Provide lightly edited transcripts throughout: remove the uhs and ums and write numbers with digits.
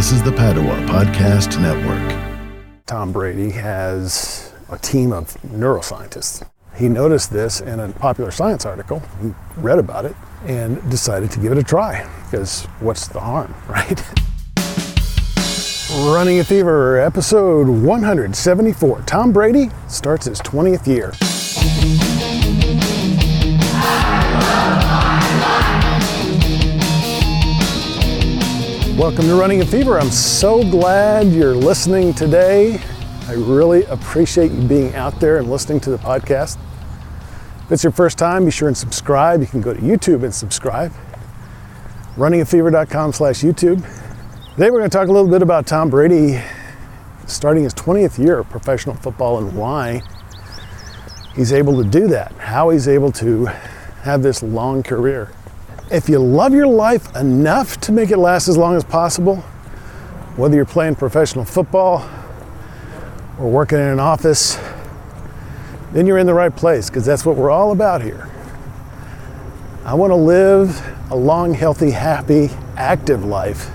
This is the Padua Podcast Network. Tom Brady has a team of neuroscientists. He noticed this in a popular science article. He read about it and decided to give it a try, because what's the harm, right? Running a Fever, episode 174. Tom Brady starts his 20th year. Welcome to Running a Fever. I'm so glad you're listening today. I really appreciate you being out there and listening to the podcast. If it's your first time, be sure and subscribe. You can go to YouTube and subscribe. runningafever.com/YouTube. Today we're going to talk a little bit about Tom Brady starting his 20th year of professional football and why he's able to do that, how he's able to have this long career. If you love your life enough to make it last as long as possible, whether you're playing professional football or working in an office, then you're in the right place, because that's what we're all about here. I want to live a long, healthy, happy, active life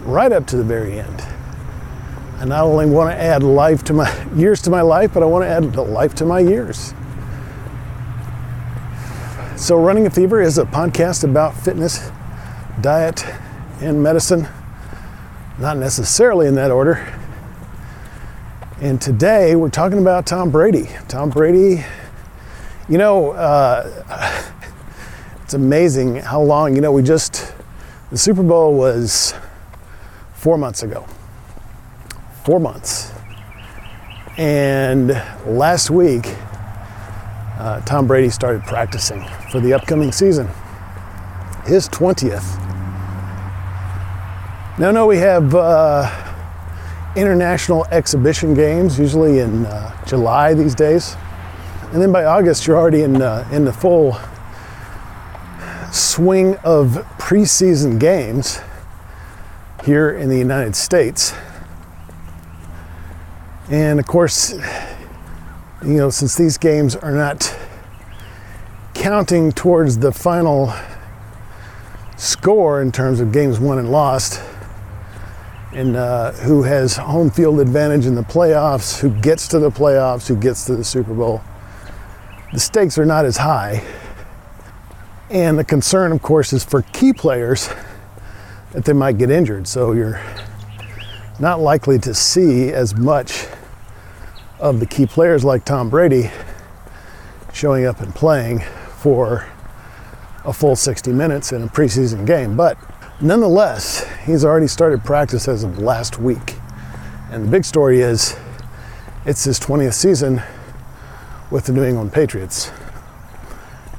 right up to the very end. I not only want to add life to my years to my life, but I want to add life to my years. So Running a Fever is a podcast about fitness, diet, and medicine. Not necessarily in that order. And today we're talking about Tom Brady. Tom Brady, it's amazing how long, the Super Bowl was 4 months ago. 4 months. And last week, Tom Brady started practicing for the upcoming season, his 20th. Now, we have international exhibition games, usually in July these days. And then by August, you're already in the full swing of preseason games here in the United States. And of course, since these games are not counting towards the final score in terms of games won and lost, and who has home field advantage in the playoffs, who gets to the playoffs, who gets to the Super Bowl, the stakes are not as high. And the concern, of course, is for key players that they might get injured. So you're not likely to see as much of the key players like Tom Brady showing up and playing for a full 60 minutes in a preseason game. But nonetheless, he's already started practice as of last week. And the big story is it's his 20th season with the New England Patriots,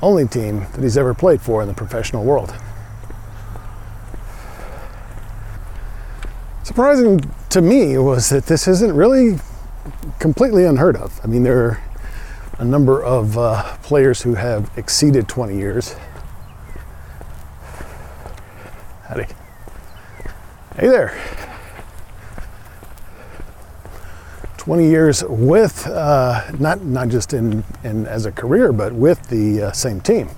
only team that he's ever played for in the professional world. Surprising to me was that this isn't really completely unheard of. I mean, there are a number of players who have exceeded 20 years. Howdy. Hey there. 20 years with, not just in as a career, but with the same team.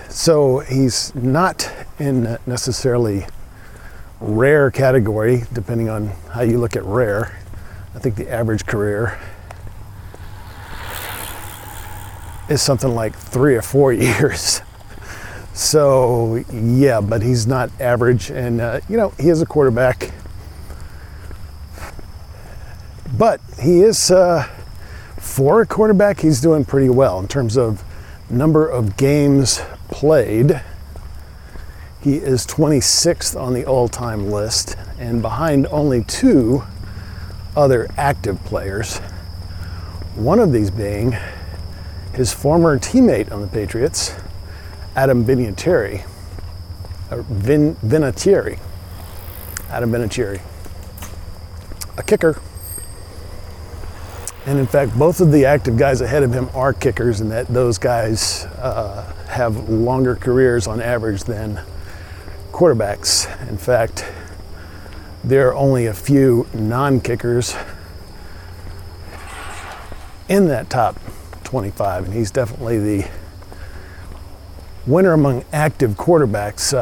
So he's not in necessarily rare category, depending on how you look at rare. I think the average career is something like 3 or 4 years. So yeah, but he's not average, and he is a quarterback. But he is, for a quarterback, he's doing pretty well in terms of number of games played. He is 26th on the all-time list, and behind only 2 other active players. One of these being his former teammate on the Patriots, Adam Vinatieri. Adam Vinatieri. A kicker. And in fact, both of the active guys ahead of him are kickers, and that those guys have longer careers on average than quarterbacks. In fact, there are only a few non-kickers in that top 25, and he's definitely the winner among active quarterbacks.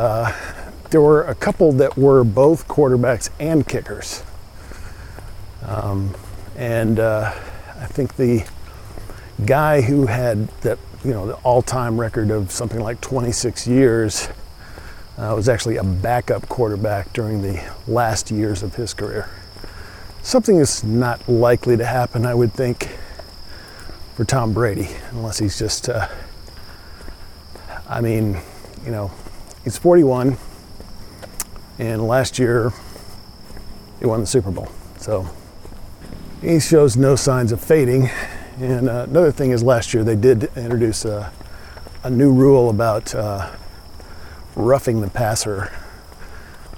there were a couple that were both quarterbacks and kickers. I think the guy who had that, the all-time record of something like 26 years was actually a backup quarterback during the last years of his career. Something that's not likely to happen, I would think, for Tom Brady, unless he's just, he's 41, and last year he won the Super Bowl. So he shows no signs of fading. And another thing is, last year they did introduce a new rule about roughing the passer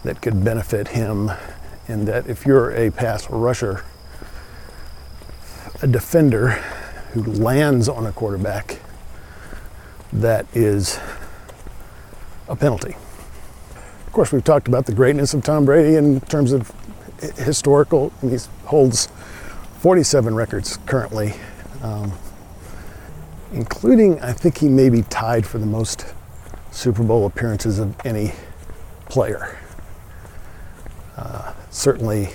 that could benefit him, in that if you're a pass rusher, a defender who lands on a quarterback, that is a penalty. Of course, we've talked about the greatness of Tom Brady in terms of historical. He holds 47 records currently, including, I think he may be tied for the most Super Bowl appearances of any player. Certainly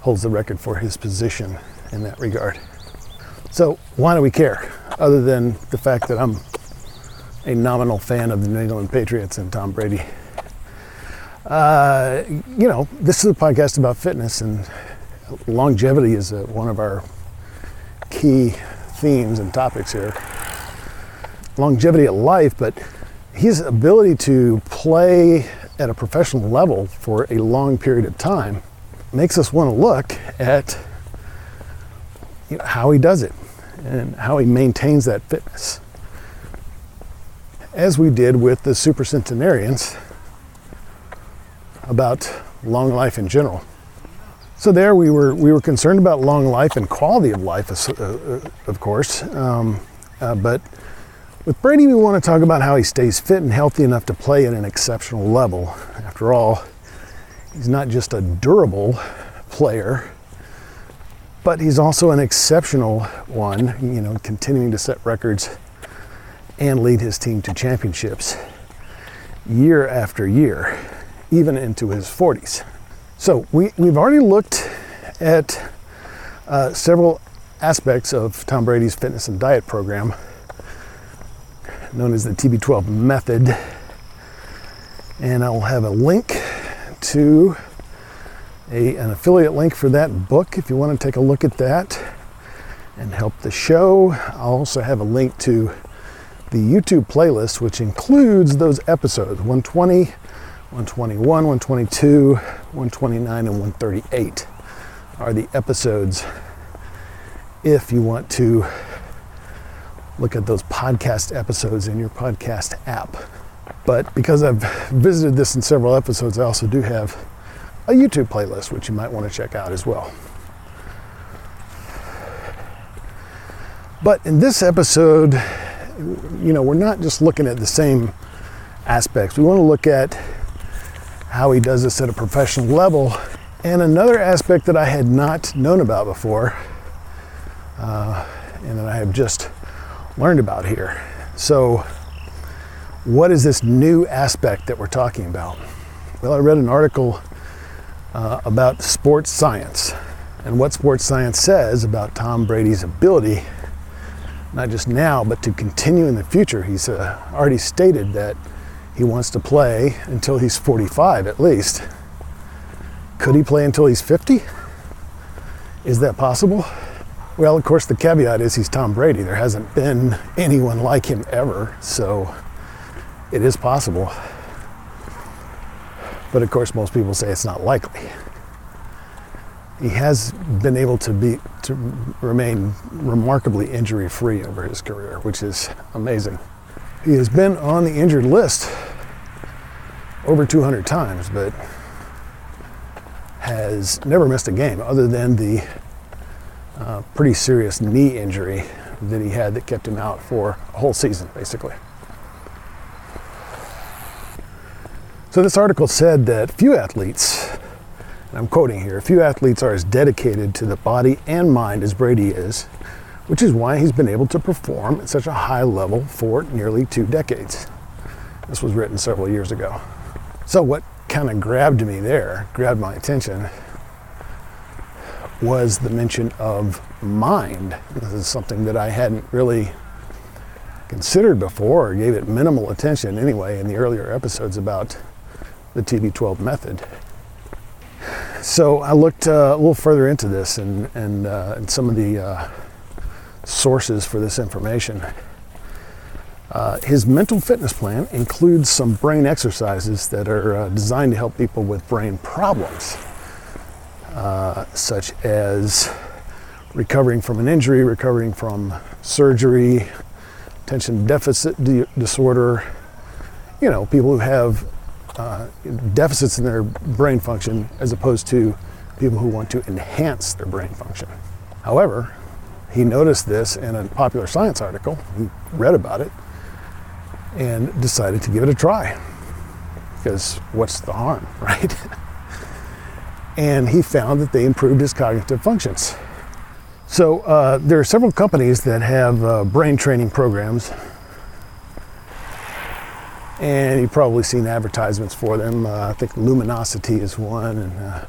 holds the record for his position in that regard. So why do we care, other than the fact that I'm a nominal fan of the New England Patriots and Tom Brady? This is a podcast about fitness, and longevity is one of our key themes and topics here. Longevity of life, but his ability to play at a professional level for a long period of time makes us want to look at how he does it and how he maintains that fitness, as we did with the super centenarians about long life in general. So there we were concerned about long life and quality of life, of course, but with Brady, we want to talk about how he stays fit and healthy enough to play at an exceptional level. After all, he's not just a durable player, but he's also an exceptional one, continuing to set records and lead his team to championships year after year, even into his 40s. So we've already looked at several aspects of Tom Brady's fitness and diet program, known as the TB12 method, and I'll have a link to an affiliate link for that book if you want to take a look at that and help the show. I'll also have a link to the YouTube playlist, which includes those episodes 120, 121, 122, 129, and 138 are the episodes if you want to look at those podcast episodes in your podcast app. But because I've visited this in several episodes, I also do have a YouTube playlist, which you might want to check out as well. But in this episode, we're not just looking at the same aspects. We want to look at how he does this at a professional level, and another aspect that I had not known about before, and that I have just learned about here. So what is this new aspect that we're talking about? Well, I read an article about sports science and what sports science says about Tom Brady's ability, not just now, but to continue in the future. He's already stated that he wants to play until he's 45 at least. Could he play until he's 50? Is that possible? Well, of course, the caveat is he's Tom Brady. There hasn't been anyone like him ever, so it is possible. But of course, most people say it's not likely. He has been able to remain remarkably injury-free over his career, which is amazing. He has been on the injured list over 200 times, but has never missed a game other than the pretty serious knee injury that he had that kept him out for a whole season, basically. So this article said that few athletes, and I'm quoting here, few athletes are as dedicated to the body and mind as Brady is, which is why he's been able to perform at such a high level for nearly 2 decades. This was written several years ago. So what kind of grabbed my attention, was the mention of mind. This is something that I hadn't really considered before, or gave it minimal attention anyway in the earlier episodes about the TB12 method. So I looked a little further into this and some of the sources for this information. His mental fitness plan includes some brain exercises that are designed to help people with brain problems, such as recovering from an injury, recovering from surgery, attention deficit disorder, people who have deficits in their brain function as opposed to people who want to enhance their brain function. However, he noticed this in a popular science article. He read about it and decided to give it a try, because what's the harm, right? And he found that they improved his cognitive functions. So there are several companies that have brain training programs, and you've probably seen advertisements for them. I think Luminosity is one, and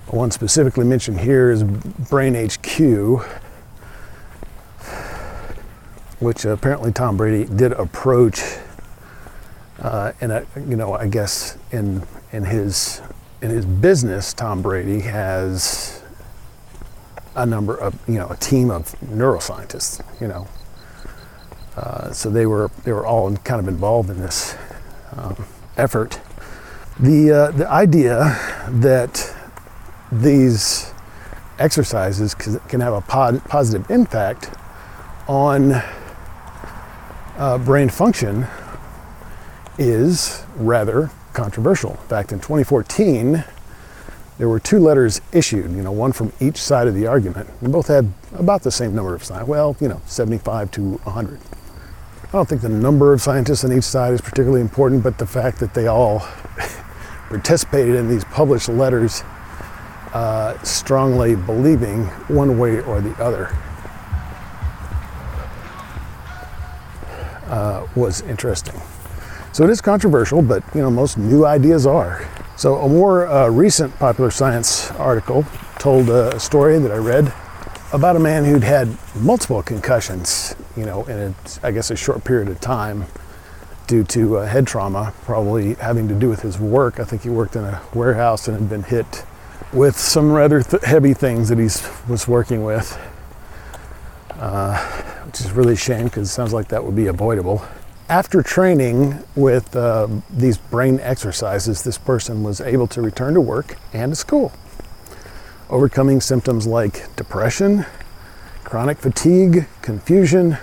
one specifically mentioned here is Brain HQ, which apparently Tom Brady did approach, and I guess in his business, Tom Brady has a number of a team of neuroscientists, so they were all kind of involved in this effort. The idea that these exercises can have a positive impact on brain function is rather controversial. In fact, in 2014, there were 2 letters issued, one from each side of the argument. They both had about the same number of scientists, 75 to 100. I don't think the number of scientists on each side is particularly important, but the fact that they all participated in these published letters strongly believing one way or the other was interesting. So it is controversial, but most new ideas are. So a more recent popular science article told a story that I read about a man who'd had multiple concussions, in a short period of time due to head trauma, probably having to do with his work. I think he worked in a warehouse and had been hit with some rather heavy things that he was working with, which is really a shame because it sounds like that would be avoidable. After training with these brain exercises, this person was able to return to work and to school, overcoming symptoms like depression, chronic fatigue, confusion,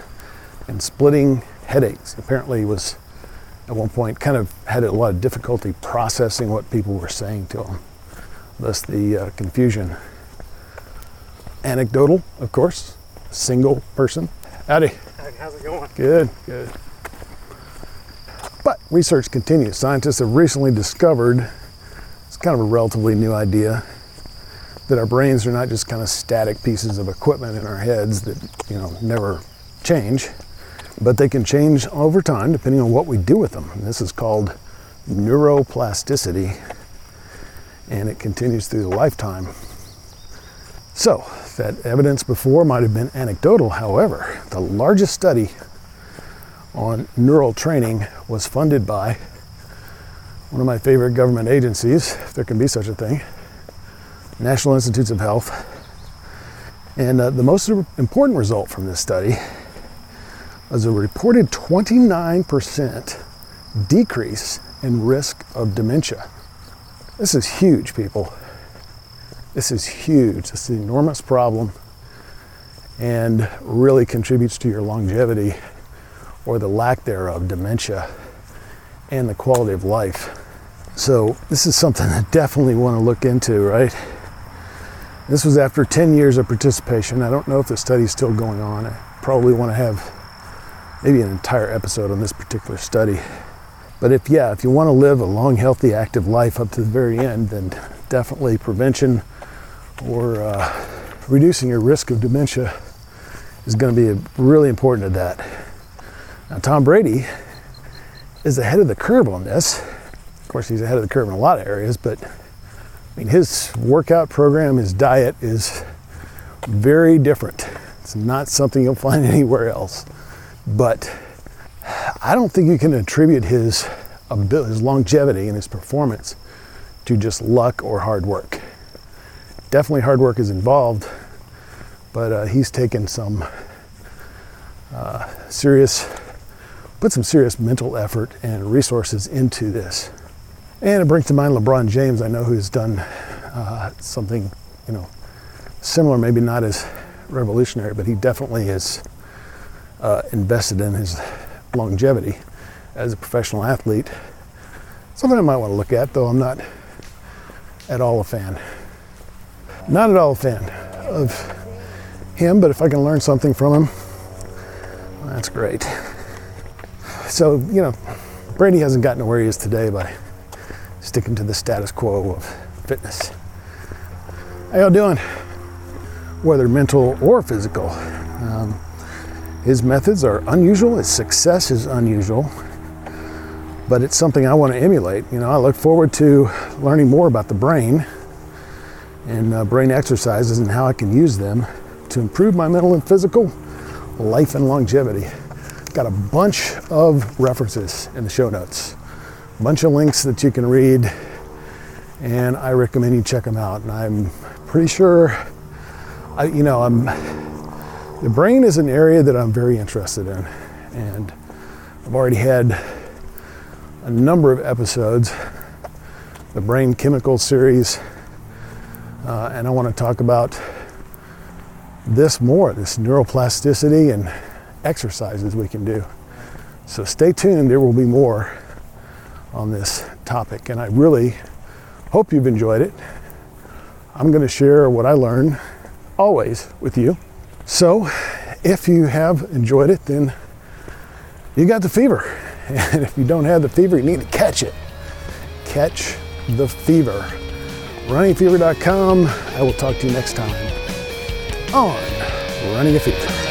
and splitting headaches. Apparently he was, at one point, kind of had a lot of difficulty processing what people were saying to him, thus the confusion. Anecdotal, of course, single person. Howdy. How's it going? Good. But research continues. Scientists have recently discovered, it's kind of a relatively new idea, that our brains are not just kind of static pieces of equipment in our heads that, never change, but they can change over time depending on what we do with them. And this is called neuroplasticity, and it continues through the lifetime. So, that evidence before might have been anecdotal. However, the largest study on neural training was funded by one of my favorite government agencies, if there can be such a thing, National Institutes of Health. And the most important result from this study was a reported 29% decrease in risk of dementia. This is huge, people. This is huge. This is an enormous problem and really contributes to your longevity or the lack thereof, dementia, and the quality of life. So this is something I definitely want to look into, right? This was after 10 years of participation. I don't know if the study's still going on. I probably want to have maybe an entire episode on this particular study. But if you want to live a long, healthy, active life up to the very end, then definitely prevention or reducing your risk of dementia is going to be really important to that. Now, Tom Brady is ahead of the curve on this. Of course, he's ahead of the curve in a lot of areas, but I mean, his workout program, his diet is very different. It's not something you'll find anywhere else. But I don't think you can attribute his longevity and his performance to just luck or hard work. Definitely hard work is involved, but he's taken some serious mental effort and resources into this. And it brings to mind LeBron James, I know, who's done something, similar, maybe not as revolutionary, but he definitely is invested in his longevity as a professional athlete. Something I might want to look at, though I'm not at all a fan. Not at all a fan of him, but if I can learn something from him, that's great. So, Brady hasn't gotten to where he is today by sticking to the status quo of fitness. How y'all doing? Whether mental or physical. His methods are unusual, his success is unusual, but it's something I want to emulate. I look forward to learning more about the brain and brain exercises and how I can use them to improve my mental and physical life and longevity. Got a bunch of references in the show notes, a bunch of links that you can read, and I recommend you check them out. And I'm pretty sure, the brain is an area that I'm very interested in, and I've already had a number of episodes, the Brain Chemical series, and I want to talk about this neuroplasticity and exercises we can do. So stay tuned, there will be more on this topic, and I really hope you've enjoyed it. I'm going to share what I learn always with you. So if you have enjoyed it, then you got the fever. And if you don't have the fever, you need to catch it. Catch the fever. runningfever.com. I will talk to you next time on Running a Fever.